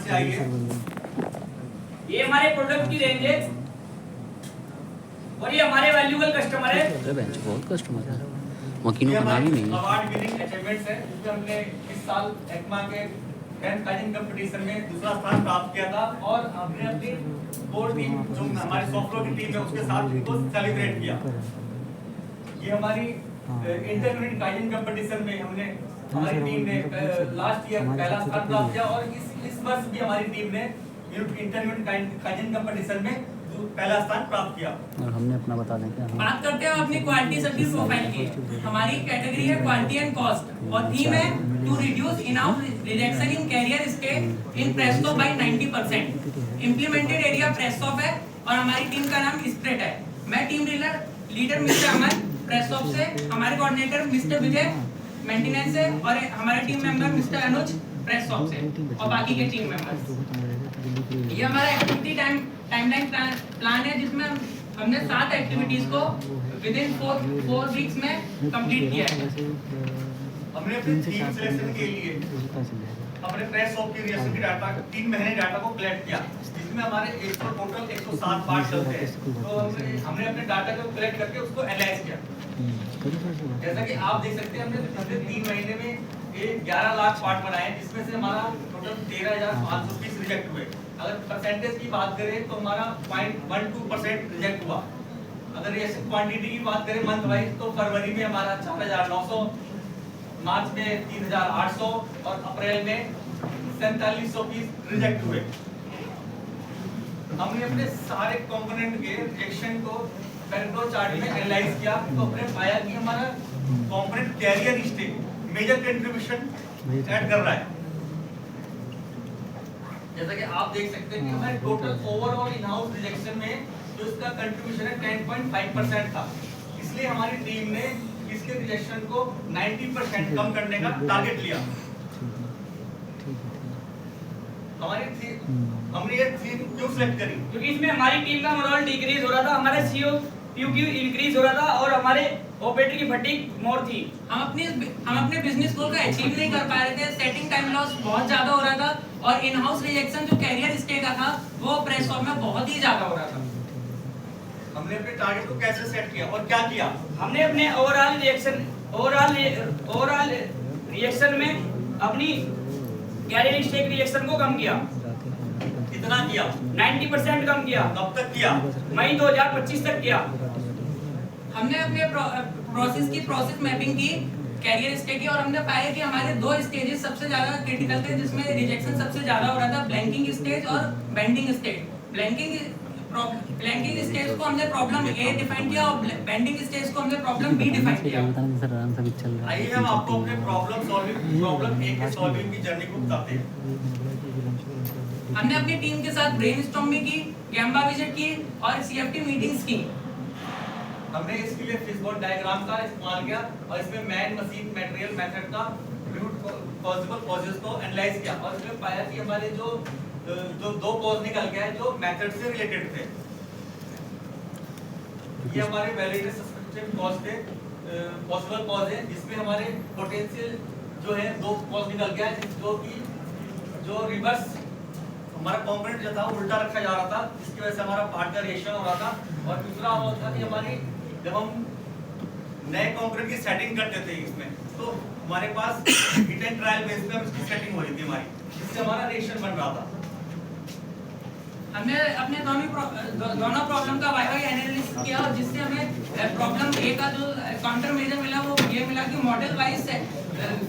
से आई है। ये हमारे प्रोडक्ट की रेंज है और ये हमारे वैल्यूएबल कस्टमर है। बहुत कस्टमर है, मकीनों का नाम ही नहीं है। अवार्ड विनिंग अचीवमेंट्स है जिसमें हमने इस साल एक्मा के 10th काइजन कंपटीशन में दूसरा स्थान प्राप्त किया था और हमने अपनी कोर टीम जो हमारी सॉफ्टवेयर की टीम है उसके साथ इनको सेलिब्रेट किया। ये हमारी इंटर यूनिट काइजन कंपटीशन में हमने हमारी टीम ने लास्ट ईयर पहला स्थान प्राप्त किया और इस वर्ष भी हमारी टीम ने इंटर यूनिट काइजन कंपटीशन में पहला स्थान प्राप्त किया। और हमने अपना बता दें क्या बात करते हैं अपनी क्वालिटी सर्विस प्रोफाइल की। हमारी कैटेगरी है क्वालिटी एंड कॉस्ट और थीम है to reduce in out rejection in carrier state in Presto by 90%। Implemented area Presto है और हमारी टीम का नाम स्प्रेड है। मैं team leader mister Aman Presto से, हमारे कोऑर्डिनेटर मिस्टर विजय मेंटेनेंस से और हमारे team member mister Anuj Presto से और बाकी के टीम मेंबर्स। ये हमारा एक्टिविटी टाइमलाइन प्लान है जिसमें हमने 7 एक्टिविटीज को विद इन 4 वीक्स में कंप्लीट किया है। हमने अपने थीम सिलेक्शन के लिए अपने प्रेस शॉप की रिएक्शन की डाटा 3 महीने डाटा को कलेक्ट किया जिसमें हमारे टोटल 107 पार्ट चलते हैं। तो हमने अपने डाटा को कलेक्ट करके उसको एनालाइज किया। जैसा कि आप देख सकते हैं हमने 3 महीने में 11 लाख पार्ट बनाए जिसमें से हमारा टोटल 13,530 रिजेक्ट हुए। अगर परसेंटेज की बात करें तो हमारा 0.12% रिजेक्ट हुआ। अगर ऐसे क्वांटिटी की बात करें मंथ वाइज तो फरवरी में हमारा 4,900, मार्च में 3,800 और अप्रैल में 4700 पीस रिजेक्ट हुए। हमने अपने सारे कंपोनेंट के रिएक्शन को पेरिटो चार्ट में एनालाइज किया तो हमने पाया कि हमारा component carrier state major contribution add कर रहा है। जैसा कि आप देख सकते हैं कि हमारे total overall in house rejection में जो इसका कंट्रीब्यूशन है 10.5% था। इसलिए हमारी टीम ने इसके रिजेक्शन को 90% कम करने का टारगेट लिया। हमने ये थीम क्यों सिलेक्ट करी? क्योंकि इसमें हमारी टीम का मोरल डिक्रीज हो रहा था, हमारे सीओ क्यू इंक्रीज हो रहा था और हमारे ऑपरेटर की फटीग मोर थी। हम अपने बिजनेस गोल को अचीव नहीं कर पा रहे थे। सेटिंग टाइम लॉस बहुत ज्यादा हो रहा था और इन हाउस रिजेक्शन जो कैरियर स्टे का था वो प्रेस ऑफ में बहुत ही ज्यादा हो रहा था। हमने अपने टारगेट को कैसे सेट किया और क्या किया? हमने अपने ओवरऑल रिएक्शन में अपनी कैरियर स्टेक रिएक्शन को कम किया। कितना किया? 90% कम किया। कब तक किया? मई 2025 तक किया। हमने अपने प्रोसेस मैपिंग की कैरियर स्टे की और हमने पाया कि हमारे 2 स्टेजेस सबसे ज्यादा क्रिटिकल थे जिसमें रिजेक्शन सबसे ज्यादा हो रहा था, ब्लैंकिंग स्टेज और बेंडिंग स्टेज। ब्लैंकिंग स्टेज को हमने प्रॉब्लम ए डिफाइन किया और बेंडिंग स्टेज को हमने प्रॉब्लम बी डिफाइन किया। आइए हम आपको अपने प्रॉब्लम ए के सॉल्विंग की जर्नी को बताते हैं। हमने अपनी टीम के साथ ब्रेनस्टॉर्मिंग की, गैम्बा विजिट की और सीएफटी मीटिंग्स की। हमने इसके लिए फिशबोन डायग्राम का इस्तेमाल किया और इसमें मैन मशीन मटेरियल मेथड का रूट पॉसिबल कॉजेस को एनालाइज किया और इसमें पाया कि हमारे जो 2 कॉज निकल गए जो मेथड से रिलेटेड थे। ये हमारे वैलिडेटेड सस्पेक्टेड कॉज थे, पॉसिबल कॉज है जिसमें हमारे पोटेंशियल जो है 2 कॉज निकल गया जो रिवर्स हमारा कंपोनेंट जो था उल्टा रखा जा रहा था जिसकी वजह से हमारा पार्ट का रिएक्शन हो रहा था। और दूसरा वो था कि हमारी जब हम नए कंपोनेंट की सेटिंग करते थे इसमें तो हमारे पास हिट एंड ट्रायल बेस पे हम इसकी सेटिंग हो रही थी हमारी जिससे हमारा रिएक्शन बन रहा था। हमने अपने दोनों प्रॉब्लम का वाई एनालिसिस किया और जिससे हमें प्रॉब्लम ए का जो काउंटर मेजर मिला वो ये मिला कि model wise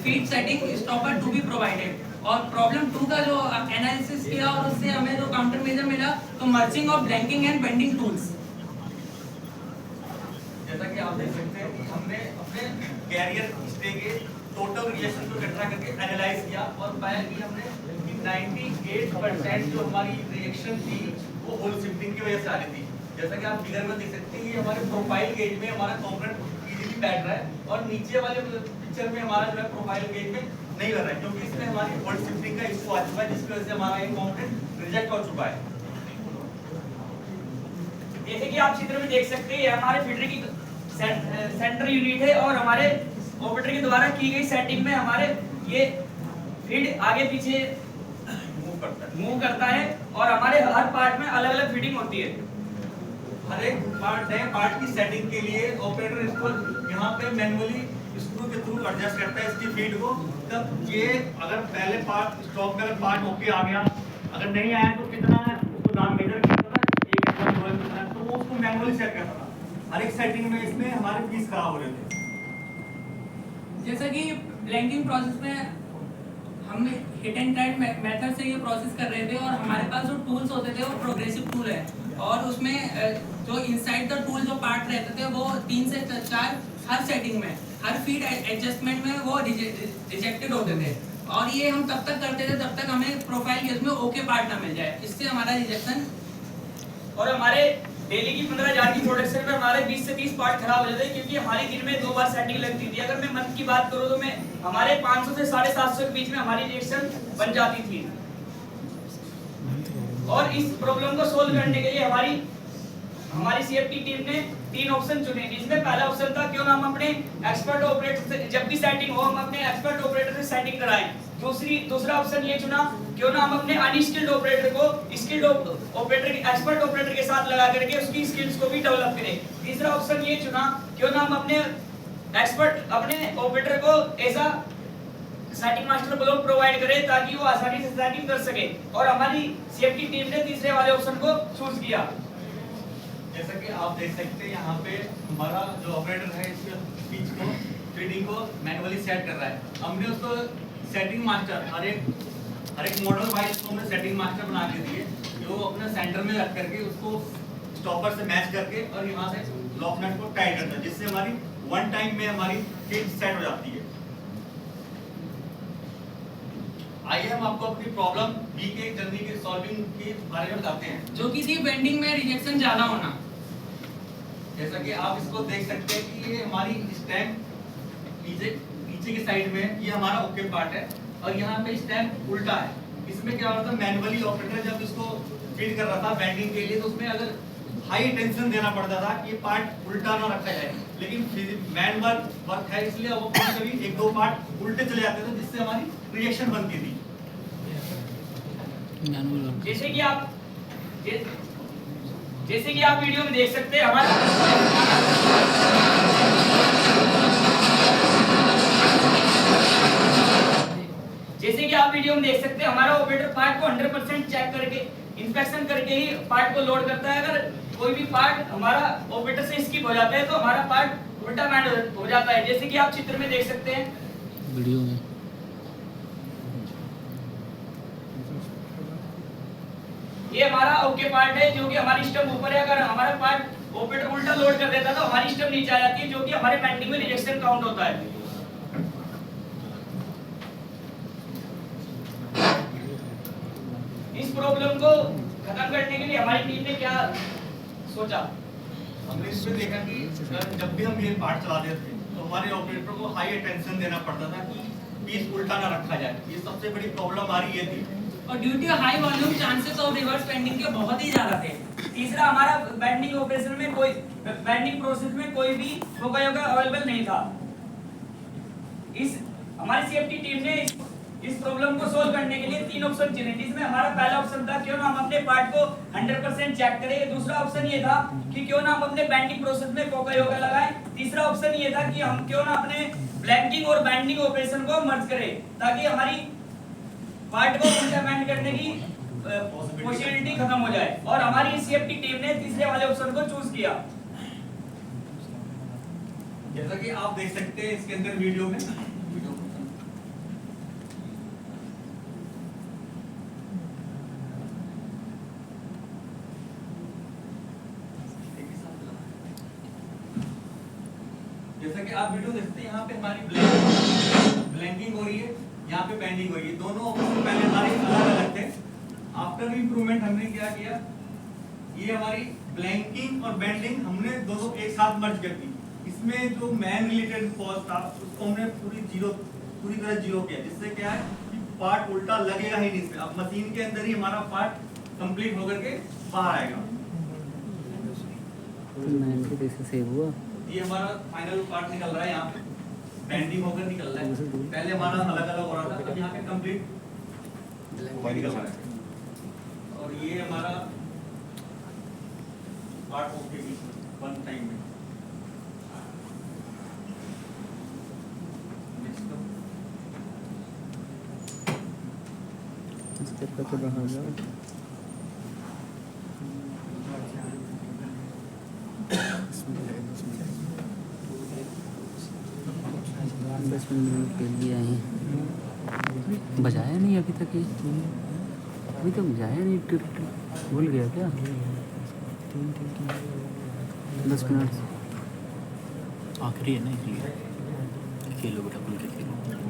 feed setting stopper to be provided. और प्रॉब्लम 2 का जो एनालिसिस किया और उससे हमें जो काउंटर मेजर मिला तो merging of blanking and bending tools. जैसा कि आप देख सकते हैं हमने अपने कैरियर स्टे के टोटल रिएक्शन को इकट्ठा करके एनालाइज किया और पाया कि हमने 98% जो हमारी रिएक्शन थी वो होल शिफ्टिंग की वजह से आ रही थी। जैसा कि आप फिगर में देख सकते हैं ये हमारे प्रोफाइल गेज में हमारा कंपोनेंट इजीली बैठ रहा है और नीचे वाले पिक्चर में हमारा जो है प्रोफाइल गेज में नहीं कर रहा है क्योंकि इसमें हमारी होल शिफ्टिंग का इशू आ चुका है जिसकी वजह से हमारा ये कंपोनेंट रिजेक्ट हो चुका है। जैसे कि आप चित्र में देख सकते हैं ये हमारे फीडर की सेंटर यूनिट है और हमारे ऑपरेटर के द्वारा की गई सेटिंग में हमारे ये फीड आगे पीछे मूव करता है और हमारे हर पार्ट में अलग अलग फिटिंग होती है। हर एक पार्ट की सेटिंग के लिए ऑपरेटर इसको यहाँ पे मैनुअली स्क्रू के थ्रू एडजस्ट करता है इसकी फीड को। तब ये अगर पहले पार्ट स्टॉक में अगर पार्ट ओके आ गया, अगर नहीं आया तो कितना है उसको दाम मेजर करता था, एक कितना तो वो उसको मैनुअली सेट करता था। हर एक सेटिंग में इसमें हमारे पीस खराब हो रहे थे। जैसा कि ब्लैंकिंग प्रोसेस में हम हिट एंड टाइट मेथड से ये प्रोसेस कर रहे थे और हमारे पास जो टूल्स होते थे वो प्रोग्रेसिव टूल है और उसमें जो इनसाइड द टूल जो पार्ट रहते थे वो 3 से 4 हर सेटिंग में हर फीड एडजस्टमेंट में वो रिजेक्टेड होते थे और ये हम तब तक करते थे तब तक हमें प्रोफाइल केस में ओके पार्ट ना मिल जाए, इससे हमारा रिजेक्शन। और हमारे डेली की 15,000 की प्रोडक्शन में हमारे 20 से 30 पार्ट खराब हो जाते हैं क्योंकि हमारी दिन में 2 बार सेटिंग लगती थी। अगर मैं मंथ की बात करूं तो मैं हमारे 500 से 750 के बीच में हमारी रिएक्शन बन जाती थी। और इस प्रॉब्लम को सोल्व करने के लिए हमारी सीएफटी टीम ने 3 ऑप्शन चुने, जिसमें पहला ऑप्शन था क्यों ना हम अपने एक्सपर्ट ऑपरेटर से जब भी सेटिंग हो हम अपने एक्सपर्ट ऑपरेटर से सेटिंग कराएं। दूसरा ऑप्शन ये चुना क्यों ना हम अपने अनस्किल्ड ऑपरेटर को स्किल्ड ऑपरेटर एक्सपर्ट ऑपरेटर के साथ लगा करके उसकी स्किल्स को भी डेवलप करें। तीसरा ऑप्शन ये चुना क्यों ना हम अपने ऑपरेटर को ऐसा सेटिंग मास्टर ब्लॉक प्रोवाइड करें ताकि वो आसानी से सेटिंग कर सके। और हमारी सेफ्टी टीम ने तीसरे वाले ऑप्शन को चूज किया। जैसा कि आप देख सकते हैं यहाँ पे हमारा जो ऑपरेटर है इसके पिच को फीडिंग को मैनुअली सेट कर रहा है। हमने उसको सेटिंग मास्टर हर एक मॉडल वाइज को हमने सेटिंग मास्टर बना के दिए जो अपने सेंटर में रख करके उसको स्टॉपर से मैच करके और यहाँ से लॉक नट को टाइट करता है, जिससे हमारी वन टाइम में हमारी फीड सेट हो जाती है। आइए हम आपको अपनी प्रॉब्लम बी के जर्नी के सॉल्विंग के बारे में बताते हैं, जो कि थी बेंडिंग में रिजेक्शन ज्यादा होना। जैसा कि आप इसको देख सकते हैं कि ये हमारी स्टैम्प नीचे की साइड में ये हमारा ओके पार्ट है और यहाँ पे स्टैम्प उल्टा है। इसमें क्या हो रहा था, मैनुअली ऑपरेटर जब इसको फीड कर रहा था बेंडिंग के लिए तो उसमें अगर हाई टेंशन देना पड़ता था कि ये पार्ट उल्टा ना रखा जाए, लेकिन मैन वर्क है इसलिए वो कभी 1-2 पार्ट उल्टे चले जाते थे जिससे हमारी रिएक्शन बनती थी। जैसे कि आप वीडियो में देख सकते हैं हमारा ऑपरेटर पार्ट को 100% चेक करके इंस्पेक्शन करके ही पार्ट को लोड करता है। अगर कोई भी पार्ट हमारा ऑपरेटर से स्किप हो जाता है तो हमारा पार्ट उल्टा बैंड हो जाता है। जैसे कि आप चित्र में देख सकते हैं वीडियो में। ये हमारा ओके पार्ट है जो कि हमारी स्टम्प ऊपर है। अगर हमारा पार्ट ऑपरेटर उल्टा लोड कर देता तो हमारी स्टम्प नीचे आ जाती है जो कि हमारे बेंडिंग में रिजेक्शन काउंट होता है। इस प्रॉब्लम को खत्म करने के लिए हमारी टीम ने क्या सोचा, हमने इसमें देखा कि जब भी हम ये पार्ट चलाते थे तो हमारे ऑपरेटर को हाई अटेंशन देना पड़ता था कि पीस उल्टा ना रखा जाए। ये सबसे बड़ी प्रॉब्लम हमारी ये थी और due to high volume chances of reverse bending के बहुत ही ज्यादा थे। तीसरा हमारा बेंडिंग ऑपरेशन में बेंडिंग प्रोसेस में कोई भी फोका योगा अवेलेबल नहीं था। हमारी सेफ्टी टीम ने इस प्रॉब्लम को सोल्व करने के लिए 3 ऑप्शन चुने, जिसमें हमारा पहला ऑप्शन था क्यों ना हम अपने पार्ट को 100% चेक करें। दूसरा ऑप्शन ये था कि क्यों ना हम अपने बेंडिंग प्रोसेस में फोका योगा लगाएं। तीसरा ऑप्शन ये था कि हम क्यों ना अपने ब्लैंकिंग और बेंडिंग ऑपरेशन को मर्ज करें ताकि हमारी पार्ट को उल्टा बेंड करने की पॉसिबिलिटी खत्म हो जाए। और हमारी सीएफटी टीम ने तीसरे वाले ऑप्शन को चूज किया। जैसा कि आप देख सकते हैं इसके अंदर वीडियो में जैसा कि आप वीडियो देखते हैं यहाँ पे हमारी ब्लैंकिंग हो रही है, यहाँ पे बेंडिंग हो रही है। दोनों ऑप्शन पहले हमारे अलग अलग थे। आफ्टर इंप्रूवमेंट हमने क्या किया, ये हमारी ब्लैंकिंग और बेंडिंग हमने दोनों एक साथ मर्ज कर दी। इसमें जो मैन रिलेटेड कॉस्ट था उसको हमने पूरी तरह जीरो किया, जिससे क्या है कि पार्ट उल्टा लगेगा ही नहीं इसमें। अब मशीन के अंदर ही हमारा पार्ट कंप्लीट होकर के बाहर आएगा। सेव हुआ, ये हमारा फाइनल पार्ट निकल रहा है, यहाँ पे बेंडिंग होकर निकल रहा है। पहले हमारा अलग अलग हो रहा था, अब यहाँ पे कंप्लीट निकल रहा है। और ये हमारा 8 ओके बीच में 1 टाइम में स्टेप करके बाहर जाओ। 10 मिनट के लिए आए हैं। बजाया नहीं अभी तक ये, अभी तक बजाया नहीं। भूल गया क्या? 10 मिनट आखिरी है ना, इसलिए खेलो बेटा, खुल के खेलो।